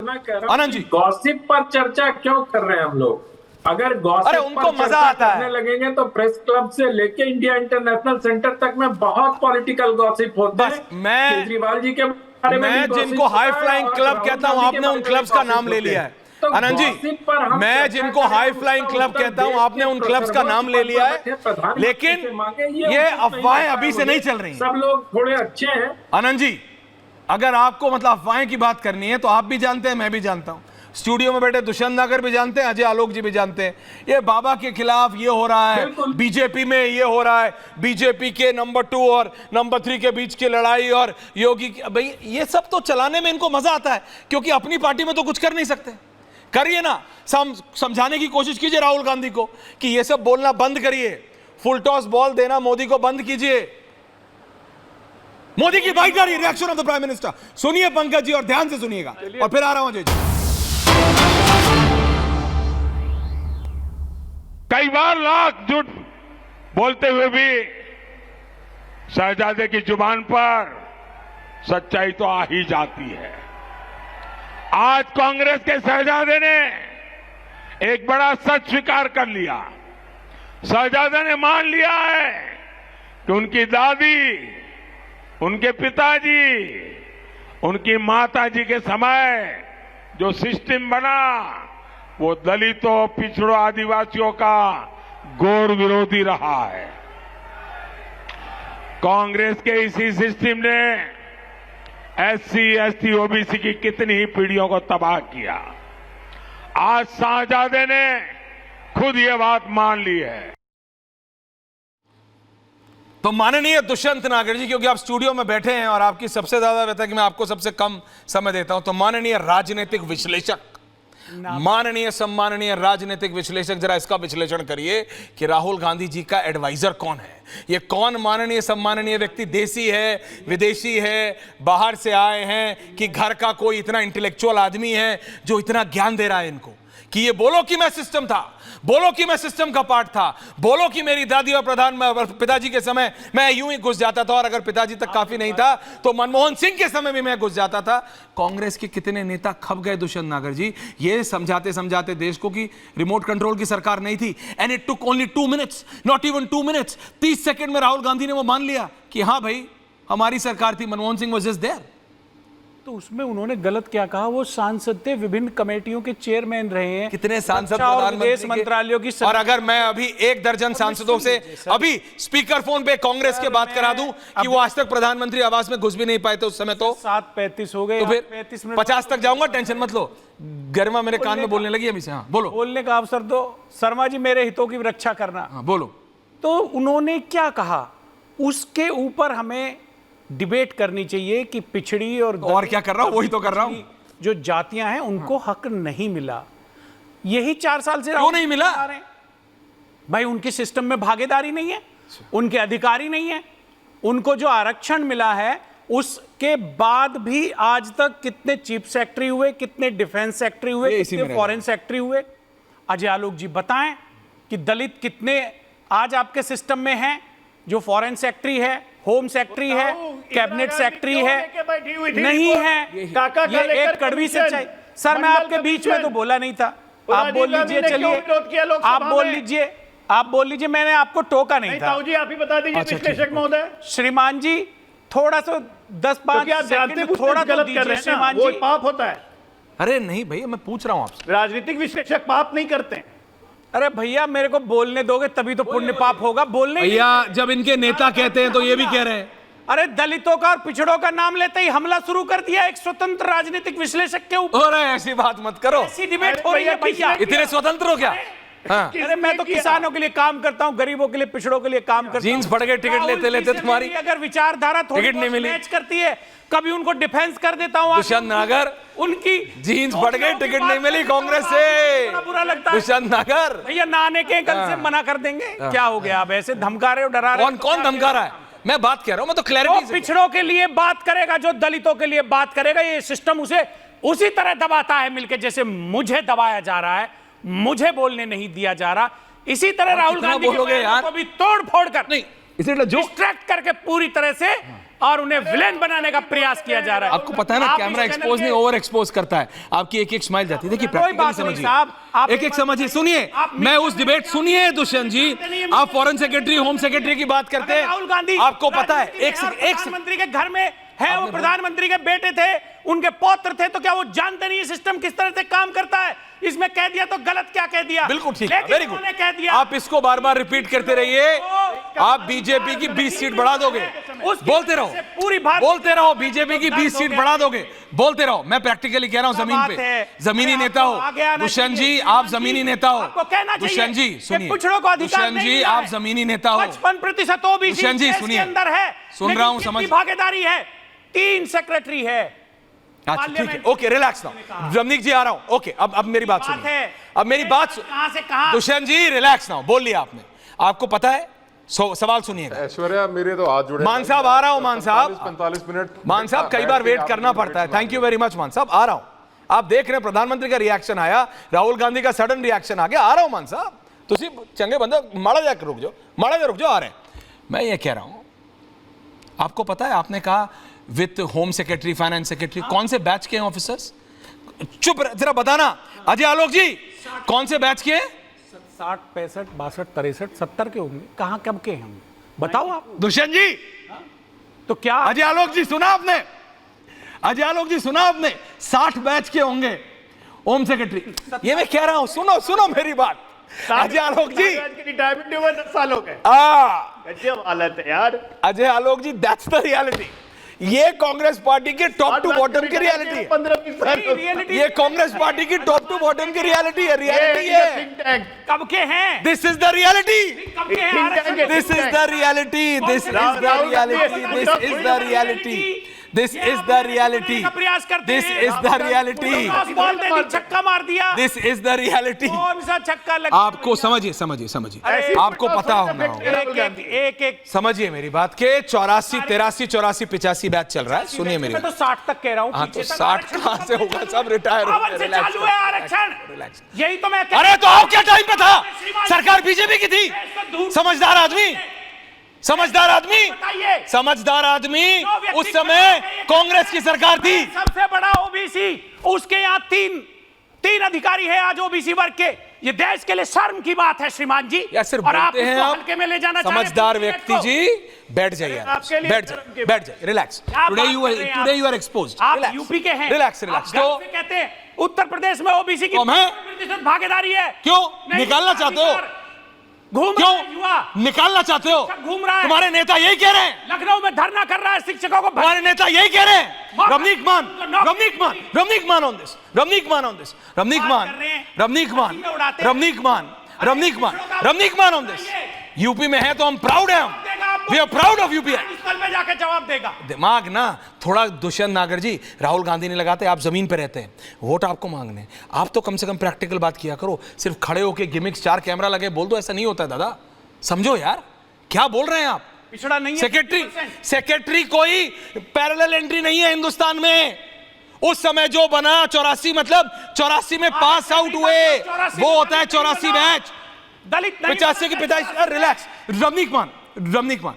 मैं कह रहा हूं आनंद जी, गॉसिप पर चर्चा क्यों कर रहे हैं हम लोग? अगर गॉसिप उनको पर मजा चर्चा आता है करने लगेंगे तो प्रेस क्लब से लेके इंडिया इंटरनेशनल सेंटर तक में बहुत पॉलिटिकल गॉसिप होते हैं। केजरीवाल जी के बारे में भी मैं जिनको हाई फ्लाइंग क्लब कहता हूं, आपने उन क्लब्स का नाम ले लिया है। तो आनंद जी, मैं जिनको हाई फ्लाइंग क्लब कहता हूं, आपने उन क्लब्स का नाम ले लिया है, लेकिन ये अफवाहें अभी से नहीं चल रही। सब लोग थोड़े अच्छे हैं। आनंद जी, अगर आपको मतलब अफवाहें की बात करनी है तो आप भी जानते हैं, मैं भी जानता हूं, स्टूडियो में बैठे दुष्यंत नागर भी जानते हैं, अजय आलोक जी भी जानते हैं, ये बाबा के खिलाफ ये हो रहा है, बीजेपी में ये हो रहा है, बीजेपी के नंबर 2 और नंबर 3 के बीच की लड़ाई, और योगी भाई ये सब तो चलाने में इनको मजा आता है, क्योंकि अपनी पार्टी में तो कुछ कर नहीं सकते। करिए ना, समझाने की कोशिश कीजिए राहुल गांधी को कि ये सब बोलना बंद करिए, फुल टॉस बॉल देना मोदी को बंद कीजिए। मोदी की बाइट आ रही है, reaction of the prime minister. सुनिए पंकज जी, और ध्यान से सुनिएगा, और फिर आ रहा हूं अजय जी। कई बार लाख झूठ बोलते हुए भी शहजादे की जुबान पर सच्चाई तो आ ही जाती है। आज कांग्रेस के शहजादे ने एक बड़ा सच स्वीकार कर लिया। शहजादे ने मान लिया है कि उनकी दादी, उनके पिताजी, उनकी माताजी के समय जो सिस्टम बना वो दलितों, पिछड़ों, आदिवासियों का घोर विरोधी रहा है। कांग्रेस के इसी सिस्टम ने एससी, एसटी, ओबीसी की कितनी ही पीढ़ियों को तबाह किया। आज शाहजादे ने खुद ये बात मान ली है। तो माननीय दुष्यंत नागर जी, क्योंकि आप स्टूडियो में बैठे हैं और आपकी सबसे ज्यादा रहता है कि मैं आपको सबसे कम समय देता हूं, तो माननीय राजनीतिक विश्लेषक, माननीय सम्माननीय राजनीतिक विश्लेषक, जरा इसका विश्लेषण करिए कि राहुल गांधी जी का एडवाइजर कौन है? ये कौन माननीय सम्माननीय व्यक्ति, देसी है, विदेशी है, बाहर से आए हैं, कि घर का कोई इतना इंटेलेक्चुअल आदमी है जो इतना ज्ञान दे रहा है इनको कि ये बोलो कि मैं सिस्टम था, बोलो कि मैं सिस्टम का पार्ट था, बोलो कि मेरी दादी और पिताजी के समय मैं यूं ही घुस जाता था, और अगर पिताजी तक काफी नहीं था तो मनमोहन सिंह के समय भी मैं घुस जाता था। कांग्रेस के कितने नेता खप गए दुष्यंत नागर जी, ये समझाते समझाते देश को कि रिमोट कंट्रोल की सरकार नहीं थी। And it took only 2 minutes, not even 2 minutes, 30 second में राहुल गांधी ने वो मान लिया कि हाँ भाई हमारी सरकार थी, Manmohan Singh was just there. तो उसमें उन्होंने गलत क्या कहा? वो सांसद थे, विभिन्न कमेटियों के चेयरमैन रहे हैं, कितने सांसद, विदेश मंत्रालयों की, और अगर मैं अभी 1 दर्जन सांसदों से अभी स्पीकर फोन पे कांग्रेस के बात करा दूं कि वो आज तक प्रधानमंत्री आवास में घुस भी नहीं पाए थे उस समय, तो 7:35 हो गए, तो फिर 35 मिनट 50 तक जाऊंगा, टेंशन मत लो। गरिमा मेरे कान में बोलने लगी अभी से। हाँ बोलो। बोलने का अवसर दो शर्मा जी, मेरे हितों की रक्षा करना। हाँ बोलो। तो उन्होंने क्या कहा, उसके ऊपर हमें डिबेट करनी चाहिए कि पिछड़ी और क्या कर रहा हूं, वही तो कर रहा हूं। जो जातियां हैं उनको हक नहीं मिला, यही 4 साल से क्यों नहीं मिला? भाई उनके सिस्टम में भागीदारी नहीं है, उनके अधिकारी नहीं है। उनको जो आरक्षण मिला है उसके बाद भी आज तक कितने चीफ सेक्रेटरी हुए, कितने डिफेंस सेक्रेटरी हुए, कितने फॉरेन सेक्रेटरी हुए? अजय आलोक जी बताएं कि दलित कितने आज आपके सिस्टम में हैं, जो फॉरेन सेक्रेटरी है, होम सेक्रेटरी है, कैबिनेट सेक्रेटरी है? नहीं है। ये एक कड़वी सच्चाई। सर मैं आपके बीच में तो बोला नहीं था, आप बोल लीजिए, चलिए आप बोल लीजिए, मैंने आपको टोका नहीं था। जी आप ही बता दीजिए विश्लेषक महोदय। श्रीमान जी थोड़ा सा 10-5 सेकंड थोड़ा गलत कर रहे हैं श्रीमान जी, पाप होता है। अरे नहीं भैया, मैं पूछ रहा हूं आपसे। राजनीतिक विश्लेषक पाप नहीं करते। अरे भैया मेरे को बोलने दोगे तभी तो पुण्य पाप होगा। बोलने भैया जब इनके नेता कहते हैं तो ये भी कह रहे हैं। अरे दलितों का और पिछड़ों का नाम लेते ही हमला शुरू कर दिया एक स्वतंत्र राजनीतिक विश्लेषक के ऊपर। अरे ऐसी बात मत करो, ऐसी डिबेट हो रही है भैया। इतने स्वतंत्र हो क्या? हाँ। अरे मैं तो किसानों के लिए काम करता हूँ, गरीबों के लिए, पिछड़ों के लिए काम करता हूँ। जीन्स फट गए टिकट लेते लेते तुम्हारी, अगर विचारधारा थोड़ी नहीं मिली मैच करती है, कभी उनको डिफेंस कर देता हूँ। दुष्यंत नागर, उनकी जीन्स फट गई, टिकट नहीं मिली कांग्रेस से, बुरा लगता है। दुष्यंत नागर भैया नहाने के कल से मना कर देंगे। क्या हो गया? आप ऐसे धमका रहे हो, डरा रहे हो। कौन धमका रहा है? मैं बात कह रहा हूं, मैं तो क्लैरिटी से। पिछड़ों के लिए बात करेगा, जो दलितों के लिए बात करेगा, ये सिस्टम उसे उसी तरह दबाता है मिलके जैसे मुझे दबाया जा रहा है, मुझे बोलने नहीं दिया जा रहा। इसी तरह राहुल गांधी बोलोगे यार, को भी तोड़ फोड़ कर नहीं, इसलिए जो डिस्ट्रैक्ट करके पूरी तरह से और उन्हें विलेन बनाने का प्रयास किया जा रहा है। आपको पता है ना, आप कैमरा इस चैनल एक्सपोज नहीं के- ओवर एक्सपोज करता है। आपकी एक एक स्माइल जाती है। देखिए कोई बात प्रैक्टिकली नहीं समझिए साहब, आप एक एक समझिए। सुनिए, मैं उस डिबेट सुनिए दुष्यंत जी, आप फॉरेन सेक्रेटरी होम सेक्रेटरी की बात करते अगर हैं। राहुल गांधी आपको पता है राजनीति एक में और एक प्रधानमंत्री के घर में है, वो प्रधानमंत्री के बेटे थे, उनके पौत्र थे, तो क्या वो जानते नहीं सिस्टम किस तरह से काम करता है? इसमें कह दिया तो गलत क्या कह दिया? बिल्कुल ठीक है, लेकिन वेरी गुड। उन्होंने कह दिया आप इसको बार बार रिपीट करते रहिए। आप बीजेपी की 20 सीट बढ़ा दोगे, बोलते रहो, पूरी बात बोलते रहो, बीजेपी की 20 सीट बढ़ा दोगे, बोलते रहो। मैं प्रैक्टिकली कह रहा हूं, जमीन पे जमीनी नेता हो दुष्यंत जी, आप जमीनी नेता हो। आपको कहना चाहिए दुष्यंत जी कि सुनिए, पिछड़ों को अधिकार दुष्यंत नहीं जी मिला आप है। जमीनी नेता हो। 55% ओबीसी दुष्यंत जी, देश के सुनिए। अंदर है, सुन लेकिन रहा हूं, कितनी समझ- भागीदारी है? 3 सेक्रेटरी है। अच्छा ठीक है, parliament okay, relax now. Ramnik ji आ रहा हूं। ओके, अब मेरी बात बात सुनिए, है। अब मेरी बात कहां से कहां? दुष्यंत जी रिलैक्स नाउ, बोल लिया आपने। आपको पता है, सवाल सुनिएगा। ऐश्वर्या, मेरे तो हाथ जुड़े। मान साहब आ रहा हूं, मान साहब 45 मिनट। मान साहब कई बार वेट करना पड़ता है। थैंक यू वेरी मच मान साहब, आ रहा हूं। आप देख रहे हैं प्रधानमंत्री का रिएक्शन आया, राहुल गांधी का सडन रिएक्शन आ गया। आ रहा हूं मान साहब, तुसी चंगे बंदे माड़ा जाकर रुक जाओ, माड़ा जा रुक जाओ, आ रहे हैं। मैं ये कह रहा हूं, आपको पता है, आपने कहा वित्त, होम सेक्रेटरी, फाइनेंस सेक्रेटरी, कौन से बैच के हैं ऑफिसर्स? चुप जरा बताना अजय आलोक जी, कौन से बैच के हैं? 60, 65, 62, 63, 70 के होंगे। कहां कब के हैं हम? बताओ आप। दुष्यंत जी, तो क्या अजय आलोक जी सुना आपने? अजय आलोक जी सुना आपने? 60 बैच के होंगे होम सेक्रेटरी। ये मैं कह रहा हूं, सुनो सुनो मेरी बात। अजय आलोक जी, रिटायरमेंट हुए 10 साल हो गए। गजब हालत है यार। अजय आलोक जी, दैट्स द रियलिटी। ये कांग्रेस पार्टी के टॉप टू बॉटम की रियलिटी है। 15-20 साल हो गए। रियलिटी ये कांग्रेस पार्टी की टॉप टू बॉटम की रियलिटी है। रियलिटी है, think tank। कब के हैं? This is the reality. कब के हैं? think आरक्षण tank है। This is the reality. This is the reality. This is the reality. This is the reality. का प्रयास करते This हैं। is the reality. Cross ball दे दी, छक्का मार दिया। This is the reality. कौन सा छक्का लग? आपको समझिए समझिए समझिए, आपको पता होना होगा। एक समझिए मेरी बात के 84, 83, 84, 85 बैच चल रहा है। सुनिए मेरी मैं तो बात। 60 तक कह रहा हूँ। हाँ तो पीछे तक 60 आरक्षण कहां से होगा, सब रिटायर हो बावन गए। से Relax चालू करो, है आरक्षण। relax। यही तो मैं अरे तो आप क्या टाइम पे था? सरकार बीजेपी की थी। समझदार आदमी, समझदार आदमी, बताइए। समझदार आदमी, उस समय कांग्रेस की सरकार थी। सबसे बड़ा ओबीसी, उसके यहाँ तीन अधिकारी है आज ओबीसी वर्ग के। ये देश के लिए शर्म की बात है श्रीमान जी। या सिर्फ और आप बोलते हैं उसको आप, हल्के में ले जाना चाह रहे हैं समझदार पूरी व्यक्ति देश को। जी, बैठ जाइए, आपके लिए बैठ शर्म जाइए, की बैठ जाइए, रिलैक्स। क्या टुडे बात यू कर रहे हैं टुडे आप? You are exposed. आप यूपी के हैं। Relax relax. आप गर्व तो से कहते हैं उत्तर प्रदेश में ओबीसी की कम है? 50% भागीदारी है। क्यों नहीं, निकालना चाहते हो? घूम क्यों रहा है युवा, निकालना चाहते हो? घूम रहा है। तुम्हारे नेता यही कह रहे हैं, लखनऊ में धरना कर रहा है शिक्षकों को। तुम्हारे नेता यही कह रहे हैं। मौका- रमनीक मान, नौकरी- रमनीक मान, रमनीक मान ऑन दिस, रमनीक मान ऑन दिस, रमनीक बात मान, कर रहे हैं। रमनीक मान, में उड़ाते हैं। रमनीक मान, रमनीक मान, रमनीक मान ऑन दिस। यूपी में है तो हम प्राउड हैं, देगा आपको। We are proud of UP. स्थल में जाके जवाब देगा। दिमाग ना थोड़ा, दुष्यंत नागर जी, राहुल गांधी नहीं लगाते, आप जमीन पे रहते हैं, वोट आपको मांगने। आप तो कम से कम प्रैक्टिकल बात किया करो। सिर्फ खड़े होके गिमिक्स, 4 कैमरा लगे बोल दो, ऐसा नहीं होता है दादा। समझो यार, क्या बोल रहे हैं आप? पिछड़ा नहीं है। सेक्रेटरी कोई पैरेलल एंट्री नहीं है हिंदुस्तान में। उस समय जो बना 84, मतलब 84 में पास आउट हुए, वो होता है 84 बैच। दलित नहीं 85 की 85। रिलैक्स, रमनीक मान, रमनीक मान,